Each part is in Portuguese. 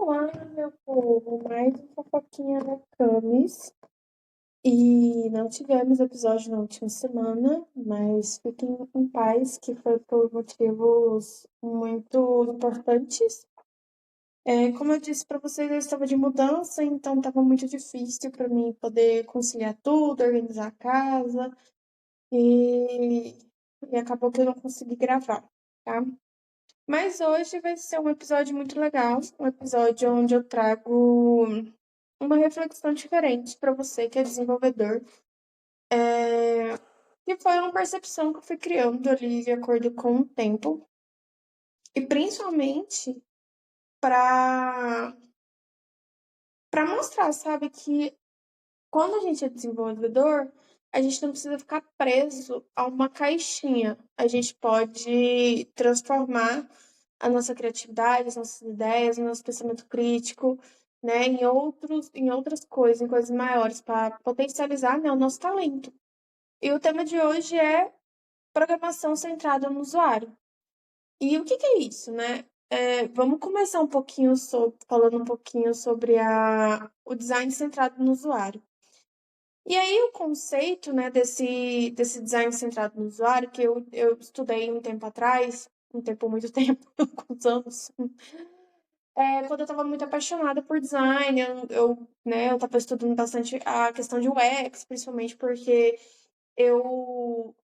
Olá, meu povo, mais uma fofoquinha da Camis. E não tivemos episódio na última semana, mas fiquem em paz, que foi por motivos muito importantes. Como eu disse para vocês, eu estava de mudança, então estava muito difícil para mim poder conciliar tudo, organizar a casa, e, e acabou que eu não consegui gravar, tá? Mas hoje vai ser um episódio muito legal, um episódio onde eu trago uma reflexão diferente para você que é desenvolvedor, que foi uma percepção que eu fui criando ali de acordo com o tempo, e principalmente para mostrar, sabe, que quando a gente é desenvolvedor, a gente não precisa ficar preso a uma caixinha. A gente pode transformar a nossa criatividade, as nossas ideias, o nosso pensamento crítico, né, em outras coisas, em coisas maiores, para potencializar, né, o nosso talento. E o tema de hoje é programação centrada no usuário. E o que é isso, né? Vamos começar um pouquinho falando um pouquinho sobre o design centrado no usuário. E aí o conceito, né, desse design centrado no usuário, que eu estudei um tempo atrás, muito tempo, alguns anos, quando eu estava muito apaixonada por design, eu estava estudando bastante a questão de UX, principalmente porque eu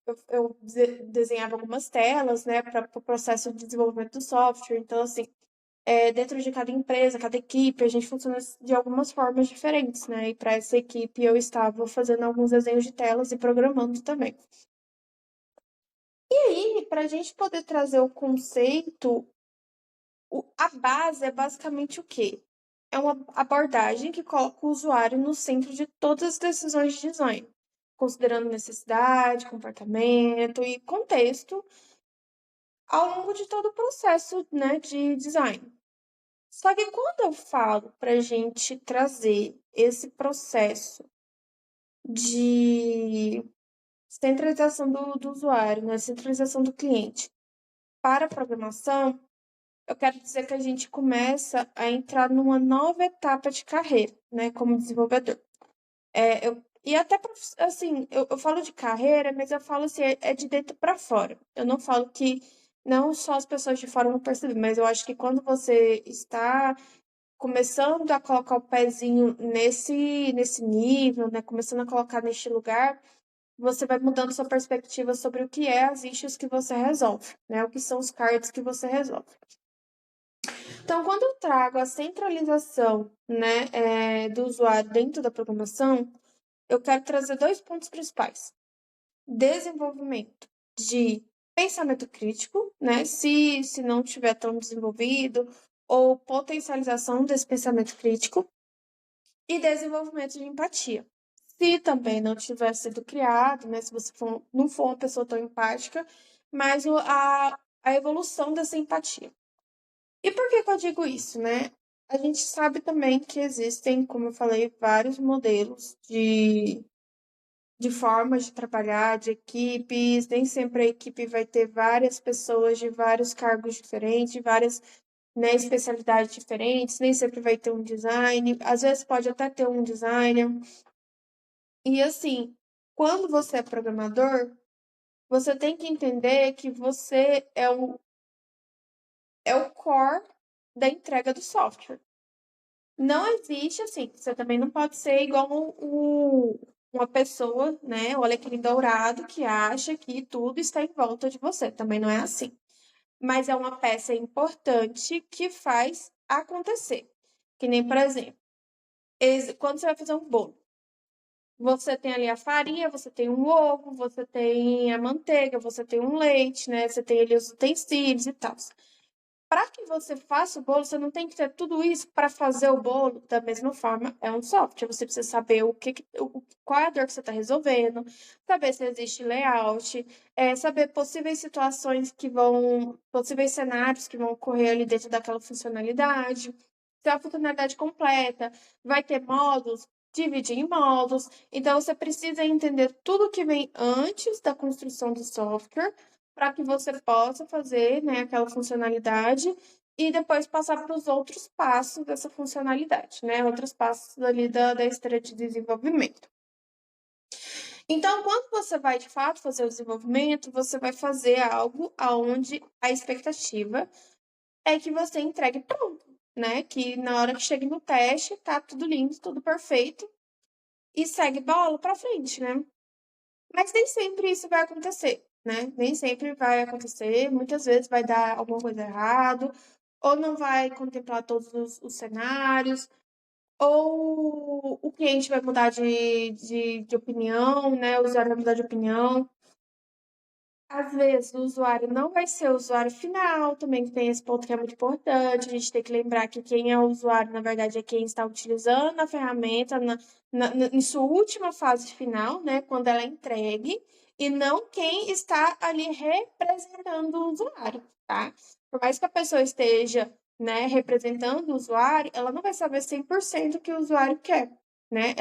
desenhava algumas telas, né, para o processo de desenvolvimento do software. Então, assim, dentro de cada empresa, cada equipe, a gente funciona de algumas formas diferentes, né? E para essa equipe eu estava fazendo alguns desenhos de telas e programando também. E aí, para a gente poder trazer o conceito, a base é basicamente o quê? É uma abordagem que coloca o usuário no centro de todas as decisões de design, considerando necessidade, comportamento e contexto ao longo de todo o processo, né, de design. Só que quando eu falo para a gente trazer esse processo de centralização do usuário, né, centralização do cliente para a programação, eu quero dizer que a gente começa a entrar numa nova etapa de carreira, né, como desenvolvedor. E até, assim, eu falo de carreira, mas eu falo assim, é de dentro para fora. Eu não falo que não só as pessoas de fora vão perceber, mas eu acho que quando você está começando a colocar o pezinho nesse nível, né? Começando a colocar neste lugar, você vai mudando sua perspectiva sobre o que é as issues que você resolve, né? O que são os cards que você resolve. Então, quando eu trago a centralização, né, do usuário dentro da programação, eu quero trazer dois pontos principais. Desenvolvimento de pensamento crítico, né? Se não estiver tão desenvolvido, ou potencialização desse pensamento crítico, e desenvolvimento de empatia. Se também não tiver sido criado, né, se você não for uma pessoa tão empática, mas a evolução dessa empatia. E por que eu digo isso, né? A gente sabe também que existem, como eu falei, vários modelos de formas de trabalhar, de equipes. Nem sempre a equipe vai ter várias pessoas de vários cargos diferentes, várias, né, especialidades diferentes, nem sempre vai ter um design, às vezes pode até ter um designer. E assim, quando você é programador, você tem que entender que você é o core da entrega do software. Não existe assim, você também não pode ser igual uma pessoa, né, o alecrim dourado, que acha que tudo está em volta de você. Também não é assim. Mas é uma peça importante que faz acontecer. Que nem, por exemplo, quando você vai fazer um bolo, você tem ali a farinha, você tem um ovo, você tem a manteiga, você tem um leite, né? Você tem ali os utensílios e tal. Para que você faça o bolo, você não tem que ter tudo isso para fazer o bolo da mesma forma. É um software. Você precisa saber qual é a dor que você está resolvendo, saber se existe layout, saber possíveis cenários que vão ocorrer ali dentro daquela funcionalidade. Se é a funcionalidade completa, vai ter módulos, dividir em módulos. Então, você precisa entender tudo que vem antes da construção do software para que você possa fazer, né, aquela funcionalidade e depois passar para os outros passos dessa funcionalidade, né? Outros passos ali da esteira de desenvolvimento. Então, quando você vai de fato fazer o desenvolvimento, você vai fazer algo aonde a expectativa é que você entregue pronto, né? Que na hora que chegue no teste, tá tudo lindo, tudo perfeito e segue bola para frente, né? Mas nem sempre isso vai acontecer, né? Nem sempre vai acontecer, muitas vezes vai dar alguma coisa errado, ou não vai contemplar todos os cenários, ou o cliente vai mudar de opinião, né? O usuário vai mudar de opinião. Às vezes, o usuário não vai ser o usuário final, também tem esse ponto que é muito importante. A gente tem que lembrar que quem é o usuário, na verdade, é quem está utilizando a ferramenta em sua última fase final, né? Quando ela é entregue, e não quem está ali representando o usuário, tá? Por mais que a pessoa esteja, né, representando o usuário, ela não vai saber 100% o que o usuário quer, né?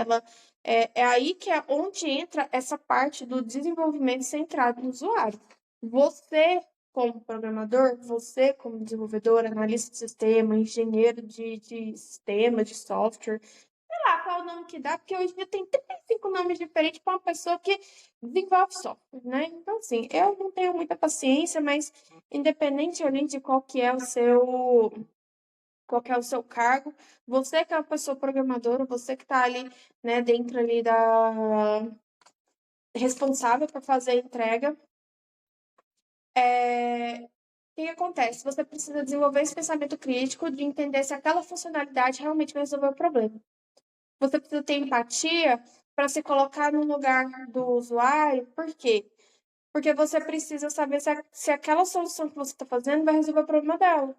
É aí que é onde entra essa parte do desenvolvimento centrado no usuário. Você, como programador, você, como desenvolvedor, analista de sistema, engenheiro de sistema, de software, sei lá qual é o nome que dá, porque hoje em dia tem 35 nomes diferentes para uma pessoa que desenvolve software, né? Então, assim, eu não tenho muita paciência, mas independente ali de qual que é o seu cargo, você que é uma pessoa programadora, você que está ali, né, dentro ali responsável por fazer a entrega, o que acontece? Você precisa desenvolver esse pensamento crítico de entender se aquela funcionalidade realmente vai resolver o problema. Você precisa ter empatia para se colocar no lugar do usuário, por quê? Porque você precisa saber se aquela solução que você está fazendo vai resolver o problema dela.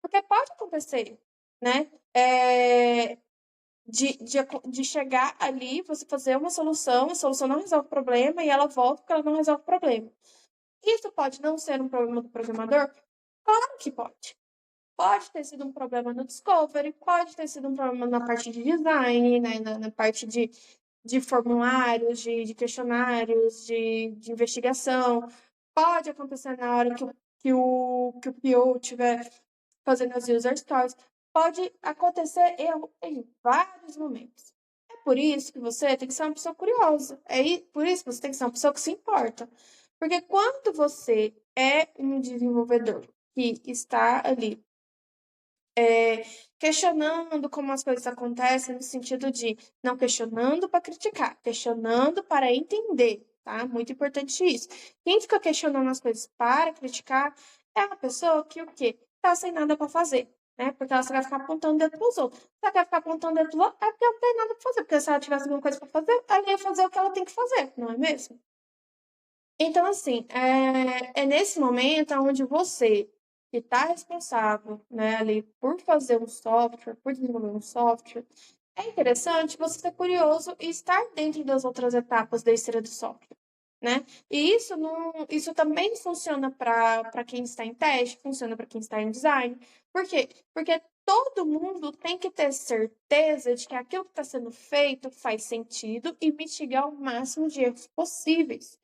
Porque pode acontecer, né? De chegar ali, você fazer uma solução, a solução não resolve o problema e ela volta porque ela não resolve o problema. Isso pode não ser um problema do programador? Claro que pode. Pode ter sido um problema no discovery, pode ter sido um problema na parte de design, né, na parte de formulários, de questionários, de investigação. Pode acontecer na hora que o PO estiver fazendo as user stories. Pode acontecer erro em vários momentos. É por isso que você tem que ser uma pessoa curiosa. Por isso que você tem que ser uma pessoa que se importa. Porque quando você é um desenvolvedor que está ali questionando como as coisas acontecem, no sentido de não questionando para criticar, questionando para entender, tá? Muito importante isso. Quem fica questionando as coisas para criticar é uma pessoa que o quê? Tá sem nada para fazer, né? Porque ela só vai ficar apontando dedo para os outros. Se ela quer ficar apontando dedo para os outros, é porque ela não tem nada para fazer. Porque se ela tivesse alguma coisa para fazer, ela ia fazer o que ela tem que fazer, não é mesmo? Então, assim, é nesse momento onde você, que está responsável, né, ali por fazer um software, por desenvolver um software, é interessante você ser curioso e estar dentro das outras etapas da esteira do software, né? E isso também funciona para quem está em teste, funciona para quem está em design. Por quê? Porque todo mundo tem que ter certeza de que aquilo que está sendo feito faz sentido e mitigar o máximo de erros possíveis.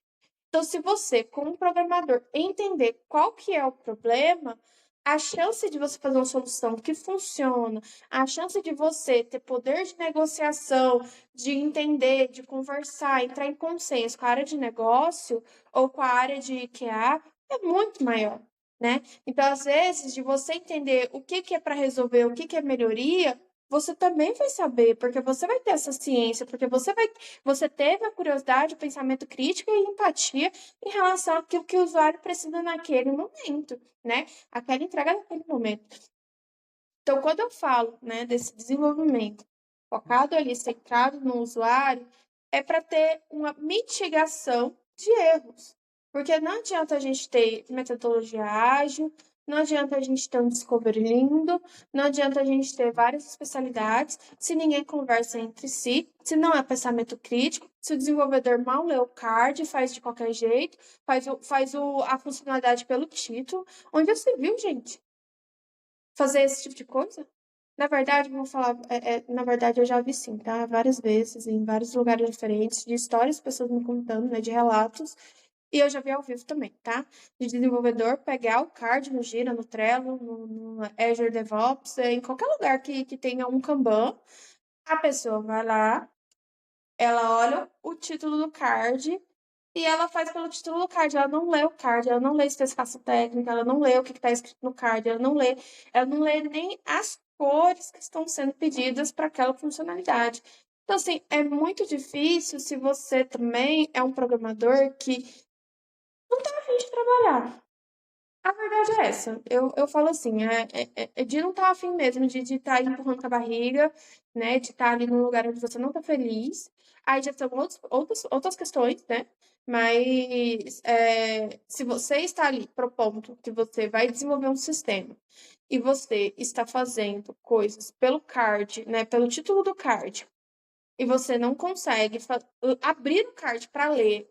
Então, se você, como programador, entender qual que é o problema, a chance de você fazer uma solução que funciona, a chance de você ter poder de negociação, de entender, de conversar, entrar em consenso com a área de negócio ou com a área de QA é muito maior, né? Então, às vezes, de você entender o que é para resolver, o que é melhoria, você também vai saber, porque você vai ter essa ciência, porque você teve a curiosidade, o pensamento crítico e a empatia em relação àquilo que o usuário precisa naquele momento, né? Aquela entrega naquele momento. Então, quando eu falo, né, desse desenvolvimento focado ali, centrado no usuário, é para ter uma mitigação de erros. Porque não adianta a gente ter metodologia ágil, não adianta a gente ter um discovery lindo, não adianta a gente ter várias especialidades se ninguém conversa entre si, se não é pensamento crítico, se o desenvolvedor mal lê o card, faz de qualquer jeito, a funcionalidade pelo título. Onde já se viu, gente, fazer esse tipo de coisa? Na verdade, vou falar, na verdade, eu já vi sim, tá? Várias vezes, em vários lugares diferentes, de histórias, pessoas me contando, né, de relatos, E eu já vi ao vivo também, tá? De desenvolvedor pegar o card no Gira, no Trello, no Azure DevOps, em qualquer lugar que tenha um Kanban, a pessoa vai lá, ela olha o título do card e ela faz pelo título do card. Ela não lê o card, ela não lê a especificação técnica, ela não lê o que está escrito no card, ela não lê nem as cores que estão sendo pedidas para aquela funcionalidade. Então, assim, é muito difícil se você também é um programador que não tá a fim de trabalhar. A verdade é essa. Eu falo assim, é de não estar afim mesmo, de estar empurrando com a barriga, né? De estar ali num lugar onde você não tá feliz. Aí já são outras questões, né? Mas se você está ali propondo que você vai desenvolver um sistema e você está fazendo coisas pelo card, né? Pelo título do card, e você não consegue abrir o card para ler,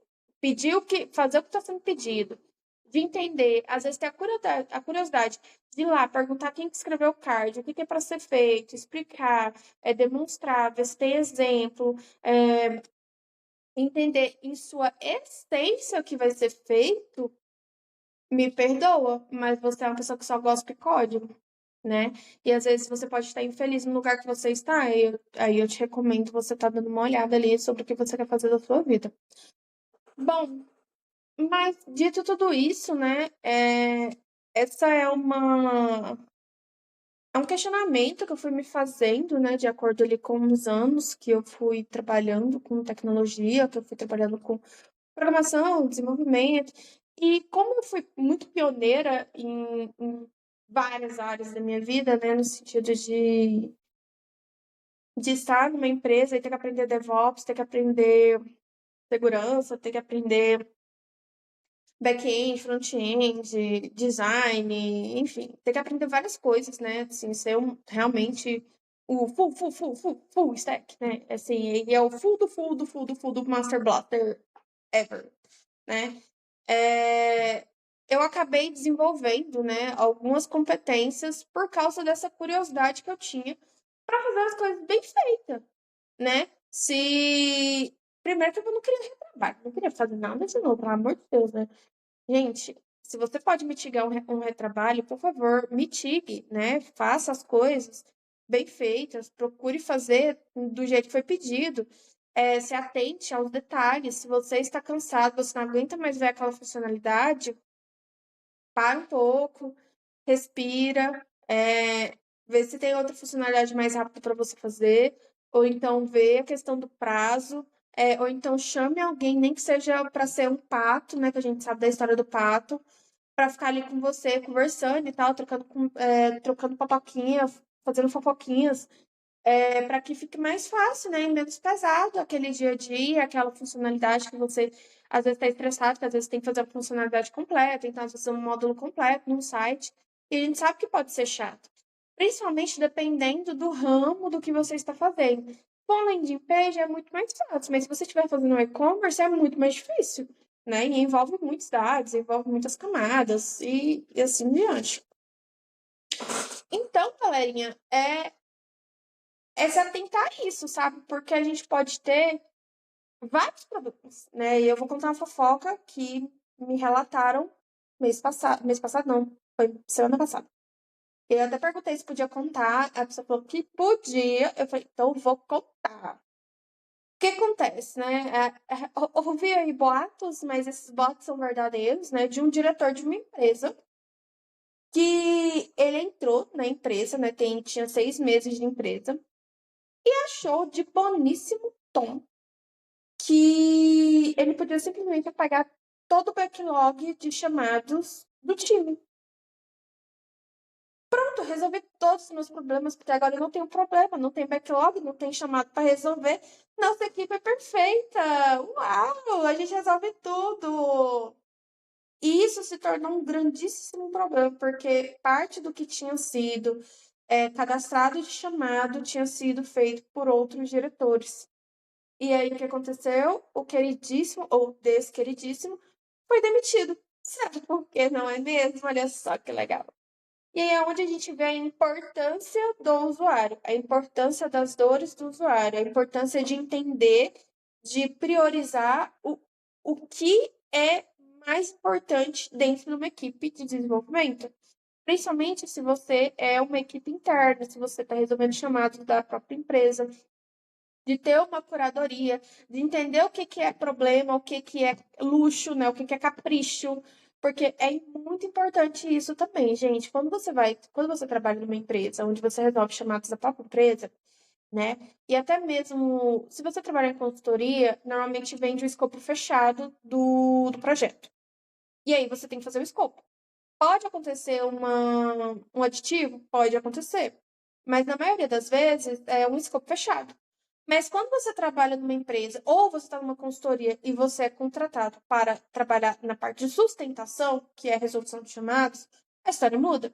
fazer o que está sendo pedido, de entender, às vezes tem a curiosidade de ir lá perguntar quem que escreveu o card, o que, que é para ser feito, explicar, demonstrar, ver se tem exemplo, entender em sua essência o que vai ser feito, me perdoa, mas você é uma pessoa que só gosta de código, né? E às vezes você pode estar infeliz no lugar que você está, aí eu te recomendo você estar dando uma olhada ali sobre o que você quer fazer da sua vida. Bom, mas dito tudo isso, né? Essa é um questionamento que eu fui me fazendo, né? De acordo ali com os anos que eu fui trabalhando com tecnologia, que eu fui trabalhando com programação, desenvolvimento. E como eu fui muito pioneira em várias áreas da minha vida, né? No sentido de estar numa empresa e ter que aprender DevOps, ter que aprender segurança, ter que aprender back-end, front-end, design, enfim, ter que aprender várias coisas, né? Assim, ser realmente o full stack, né? Assim, e é o full do Master Blaster ever, né? Eu acabei desenvolvendo, né, algumas competências por causa dessa curiosidade que eu tinha para fazer as coisas bem feitas, né? Se primeiro que eu não queria retrabalho, não queria fazer nada de novo, pelo amor de Deus, né? Gente, se você pode mitigar um retrabalho, por favor, mitigue, né? Faça as coisas bem feitas, procure fazer do jeito que foi pedido. Se atente aos detalhes. Se você está cansado, você não aguenta mais ver aquela funcionalidade, para um pouco, respira, vê se tem outra funcionalidade mais rápida para você fazer, ou então vê a questão do prazo, ou então chame alguém, nem que seja para ser um pato, né? Que a gente sabe da história do pato, para ficar ali com você, conversando e tal, trocando papoquinha, fazendo fofoquinhas, para que fique mais fácil, né? E menos pesado aquele dia a dia, aquela funcionalidade que você às vezes está estressado, que às vezes tem que fazer a funcionalidade completa, então às vezes é um módulo completo num site, e a gente sabe que pode ser chato, principalmente dependendo do ramo do que você está fazendo. Com landing page é muito mais fácil, mas se você estiver fazendo um e-commerce é muito mais difícil, né? E envolve muitos dados, envolve muitas camadas e assim diante. Então, galerinha, se atentar a isso, sabe? Porque a gente pode ter vários problemas, né? E eu vou contar uma fofoca que me relataram mês passado não, foi semana passada. Eu até perguntei se podia contar, a pessoa falou que podia, eu falei, então eu vou contar. O que acontece, né? Ouvi aí boatos, mas esses boatos são verdadeiros, né? De um diretor de uma empresa que ele entrou na empresa, né? Tinha 6 meses de empresa e achou de boníssimo tom que ele podia simplesmente apagar todo o backlog de chamados do time. Pronto, resolvi todos os meus problemas, porque agora eu não tenho problema, não tem backlog, não tem chamado para resolver. Nossa equipe é perfeita! Uau! A gente resolve tudo! E isso se tornou um grandíssimo problema, porque parte do que tinha sido cadastrado de chamado tinha sido feito por outros diretores. E aí, o que aconteceu? O queridíssimo, ou desqueridíssimo, foi demitido. Sabe por quê? Não é mesmo? Olha só que legal. E aí é onde a gente vê a importância do usuário, a importância das dores do usuário, a importância de entender, de priorizar o que é mais importante dentro de uma equipe de desenvolvimento. Principalmente se você é uma equipe interna, se você está resolvendo chamados da própria empresa, de ter uma curadoria, de entender o que que é problema, o que que é luxo, né? O que que é capricho, porque é muito importante isso também, gente. Quando você trabalha numa empresa onde você resolve chamados da própria empresa, né? E até mesmo se você trabalha em consultoria, normalmente vem de um escopo fechado do projeto. E aí você tem que fazer o escopo. Pode acontecer um aditivo? Pode acontecer. Mas na maioria das vezes é um escopo fechado. Mas quando você trabalha numa empresa ou você está numa consultoria e você é contratado para trabalhar na parte de sustentação, que é a resolução de chamados, a história muda.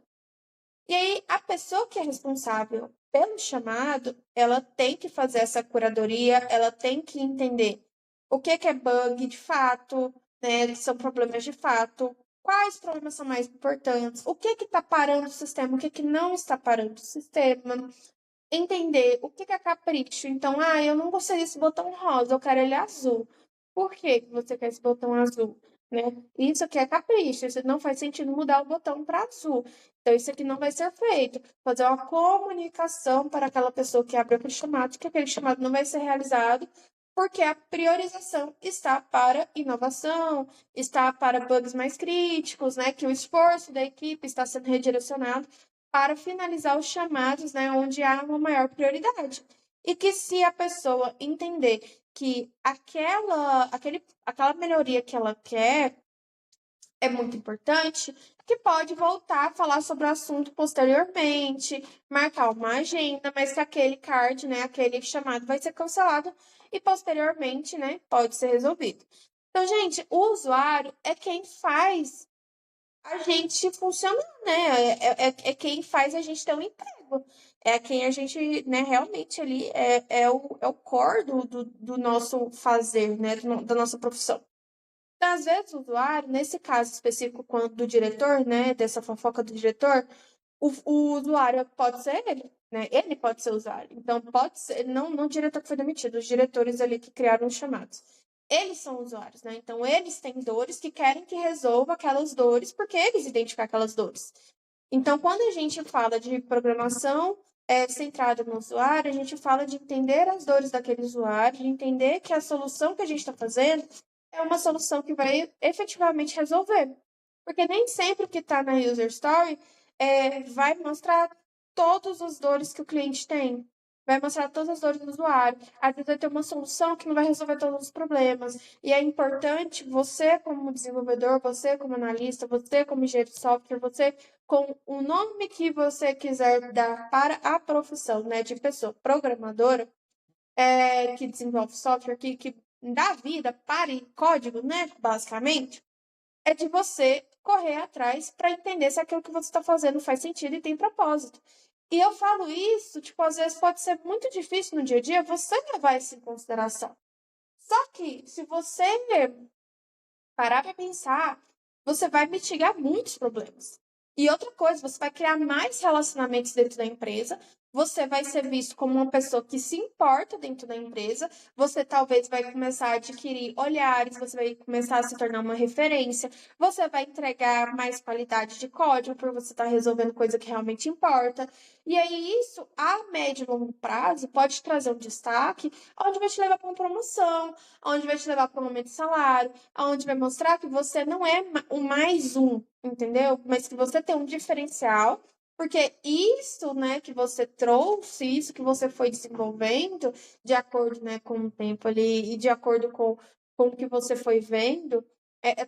E aí, a pessoa que é responsável pelo chamado, ela tem que fazer essa curadoria, ela tem que entender o que é bug de fato, né? Que são problemas de fato, quais problemas são mais importantes, o que está parando o sistema, o que não está parando o sistema, entender o que é capricho. Então, eu não gostei desse botão rosa, eu quero ele azul. Por que você quer esse botão azul? Né? Isso aqui é capricho, isso não faz sentido mudar o botão para azul. Então, isso aqui não vai ser feito. Fazer uma comunicação para aquela pessoa que abre aquele chamado, que aquele chamado não vai ser realizado, porque a priorização está para inovação, está para bugs mais críticos, né? Que o esforço da equipe está sendo redirecionado para finalizar os chamados, né, onde há uma maior prioridade. E que se a pessoa entender que aquela melhoria que ela quer é muito importante, que pode voltar a falar sobre o assunto posteriormente, marcar uma agenda, mas que aquele card, né, aquele chamado vai ser cancelado e posteriormente, né, pode ser resolvido. Então, gente, o usuário é quem faz a gente funcionar, né? É quem faz a gente ter um emprego. É quem a gente, né, realmente ali é o core do nosso fazer, né? Da nossa profissão. Então, às vezes, o usuário, nesse caso específico do diretor, né? Dessa fofoca do diretor, o usuário pode ser ele, né? Ele pode ser o usuário. Então, pode ser, não o diretor que foi demitido, os diretores ali que criaram os chamados. Eles são usuários, né? Então, eles têm dores que querem que resolva aquelas dores, porque eles identificam aquelas dores. Então, quando a gente fala de programação centrada no usuário, a gente fala de entender as dores daquele usuário, de entender que a solução que a gente está fazendo é uma solução que vai efetivamente resolver. Porque nem sempre o que está na user story vai mostrar todas as dores que o cliente tem. Vai mostrar todas as dores do usuário. Às vezes vai ter uma solução que não vai resolver todos os problemas. E é importante você, como desenvolvedor, você como analista, você como engenheiro de software, você com o nome que você quiser dar para a profissão, né, de pessoa programadora, que desenvolve software, que dá vida para código, né, basicamente, é de você correr atrás para entender se aquilo que você está fazendo faz sentido e tem propósito. E eu falo isso, tipo, às vezes pode ser muito difícil no dia a dia você levar isso em consideração. Só que se você parar para pensar, você vai mitigar muitos problemas. E outra coisa, você vai criar mais relacionamentos dentro da empresa, você vai ser visto como uma pessoa que se importa dentro da empresa, você talvez vai começar a adquirir olhares, você vai começar a se tornar uma referência, você vai entregar mais qualidade de código por você estar resolvendo coisa que realmente importa. E aí isso, a médio e longo prazo, pode trazer um destaque, onde vai te levar para uma promoção, onde vai te levar para um aumento de salário, onde vai mostrar que você não é o mais um, entendeu? Mas que você tem um diferencial, porque isso, né, que você trouxe, isso que você foi desenvolvendo, de acordo, né, com o tempo ali e de acordo com o que você foi vendo,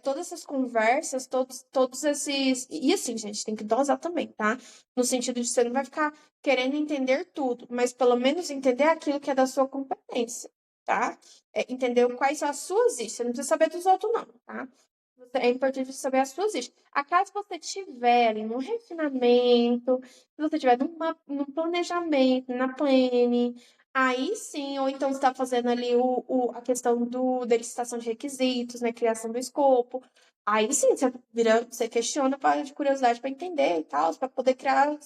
todas essas conversas, todos esses. E assim, gente, tem que dosar também, tá? No sentido de você não vai ficar querendo entender tudo, mas pelo menos entender aquilo que é da sua competência, tá? Entender quais são as suas iscas. Você não precisa saber dos outros, não, tá? É importante saber as suas iscas. Acaso você tiver ali num refinamento, se você tiver num planejamento, na planning, aí sim, ou então você está fazendo ali a questão da licitação de requisitos, né? Criação do escopo. Aí sim, você questiona de curiosidade para entender e tal, para poder criar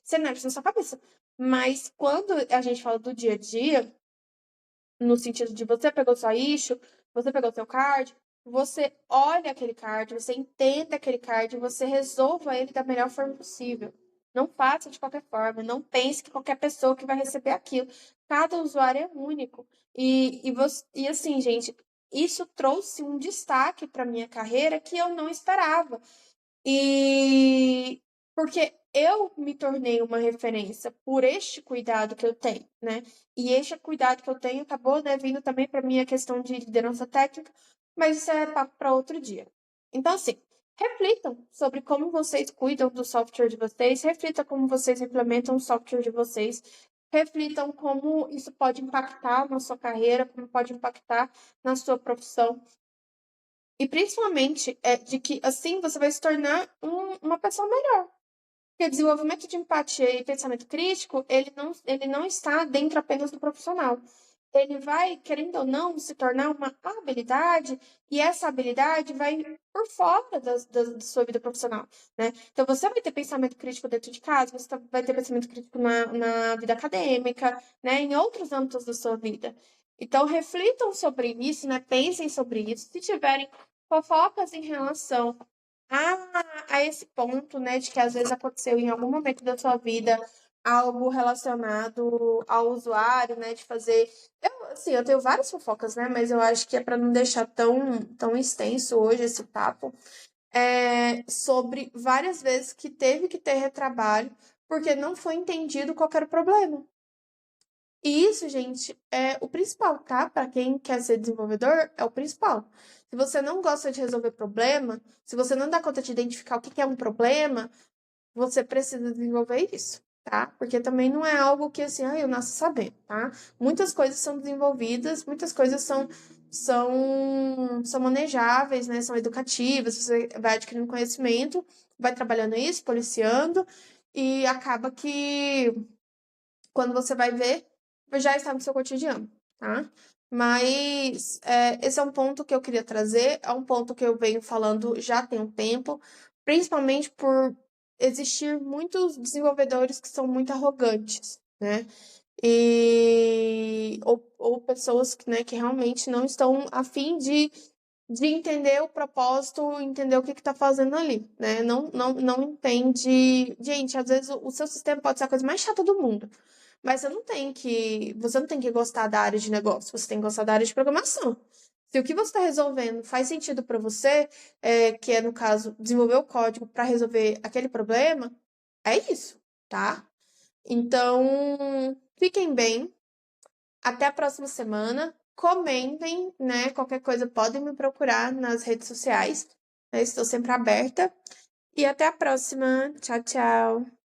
cenários na sua cabeça. Mas quando a gente fala do dia a dia, no sentido de você pegou sua issue, você pegou seu card, você olha aquele card, você entenda aquele card, você resolva ele da melhor forma possível. Não faça de qualquer forma, não pense que qualquer pessoa que vai receber aquilo. Cada usuário é único. E assim, gente, isso trouxe um destaque para minha carreira que eu não esperava. E porque eu me tornei uma referência por este cuidado que eu tenho, né? E este cuidado que eu tenho acabou, né, vindo também para minha questão de liderança técnica, mas isso é papo para outro dia. Então, assim, reflitam sobre como vocês cuidam do software de vocês, reflitam como vocês implementam o software de vocês, reflitam como isso pode impactar na sua carreira, como pode impactar na sua profissão. E principalmente de que assim você vai se tornar uma pessoa melhor. Porque desenvolvimento de empatia e pensamento crítico, ele não está dentro apenas do profissional. Ele vai, querendo ou não, se tornar uma habilidade, e essa habilidade vai por fora da sua vida profissional, né? Então, você vai ter pensamento crítico dentro de casa, você vai ter pensamento crítico na vida acadêmica, né? Em outros âmbitos da sua vida. Então, reflitam sobre isso, né? Pensem sobre isso. Se tiverem fofocas em relação a esse ponto, né, de que às vezes aconteceu em algum momento da sua vida algo relacionado ao usuário, né, de fazer. Assim, eu tenho várias fofocas, né, mas eu acho que é para não deixar tão extenso hoje esse papo, sobre várias vezes que teve que ter retrabalho porque não foi entendido qual era o problema. E isso, gente, é o principal, tá? Para quem quer ser desenvolvedor, é o principal. Se você não gosta de resolver problema, se você não dá conta de identificar o que é um problema, você precisa desenvolver isso, tá? Porque também não é algo que assim, eu nasço sabendo, tá? Muitas coisas são desenvolvidas, muitas coisas são manejáveis, né? São educativas, você vai adquirindo conhecimento, vai trabalhando isso, policiando, e acaba que quando você vai ver, já está no seu cotidiano, tá? Mas esse é um ponto que eu queria trazer, é um ponto que eu venho falando já tem um tempo, principalmente por existir muitos desenvolvedores que são muito arrogantes, né? Ou pessoas que, né, que realmente não estão a fim de entender o propósito, entender o que está fazendo ali, né? Não entende. Gente, às vezes o seu sistema pode ser a coisa mais chata do mundo, mas você não tem que gostar da área de negócio, você tem que gostar da área de programação. Se o que você está resolvendo faz sentido para você, que é, no caso, desenvolver o código para resolver aquele problema, é isso, tá? Então, fiquem bem. Até a próxima semana. Comentem, né? Qualquer coisa podem me procurar nas redes sociais. Estou sempre aberta. E até a próxima. Tchau, tchau.